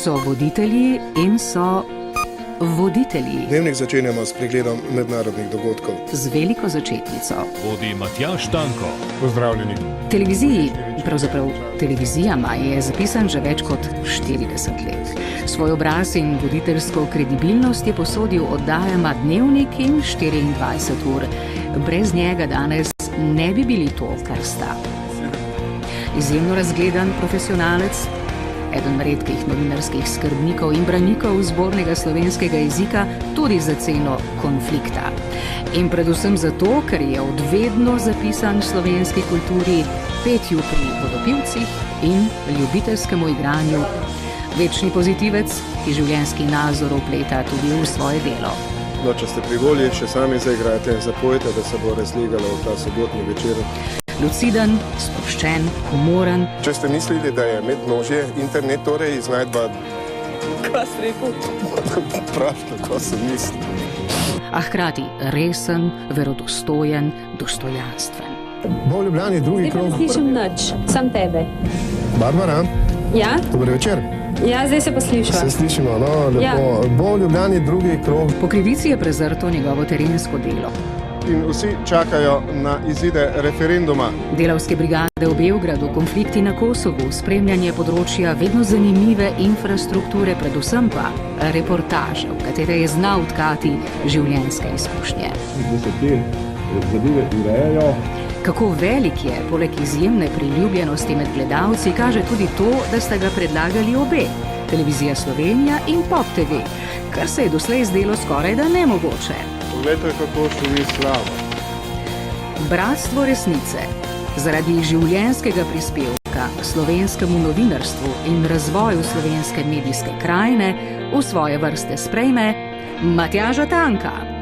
So voditelji in so voditelji. Dnevnik začenjamo s pregledom mednarodnih dogodkov. Z veliko začetnico. Vodi Matjaž Tanko. Pozdravljeni. Televiziji, pravzaprav televizijama, je zapisan že več kot 40 let. Svoj obraz in voditeljsko kredibilnost je posodil oddajama Dnevnik in 24 ur. Brez njega danes ne bi bili to, kar sta. Izjemno razgledan profesionalec, eden redkih novinarskih skrbnikov in branikov zbornega slovenskega jezika, tudi za ceno konflikta. In predvsem zato, ker je odvedno zapisan slovenski kulturi, petju pri vodopivcih in ljubiteljskemu igranju. Večni pozitivec, ki življenjski nazor vpleta tudi v svoje delo. No, če ste pri volji, še sami zaigrate in zapojete, da se bo razlegalo v ta sobotni večer. Luciden, sproščen, humoren. Če ste mislili, da je medmnožje internet, torej iznajdba... Kaj si rekel? Prav, tako sem mislil. A hkrati resen, verodostojen, dostojanstven. Bo v Ljubljani drugi krog. Zdaj pa ne slišim nič, sam tebe. Barbara, Ja? dober večer. Ja, zdaj se pa slišva. Se slišimo, no, lepo. Ja. Bo v Ljubljani drugi krog. Po krivici je prezrto njegovo terensko delo. In vsi čakajo na izide referenduma. Delavske brigade v Beogradu, konflikti na Kosovu, spremljanje področja vedno zanimive infrastrukture, predvsem pa reportaže, v katere je znal tkati življenjske izkušnje. Kako velik je, poleg izjemne priljubljenosti med gledalci, kaže tudi to, da sta ga predlagali obe, Televizija Slovenija in Pop TV, kar se je doslej zdelo skorajda nemogoče. Poglejte, kako šumi slavo. Bratstvo resnice. Zaradi življenjskega prispevka slovenskemu novinarstvu in razvoju slovenske medijske krajine v svoje vrste sprejme Matjaža Tanka.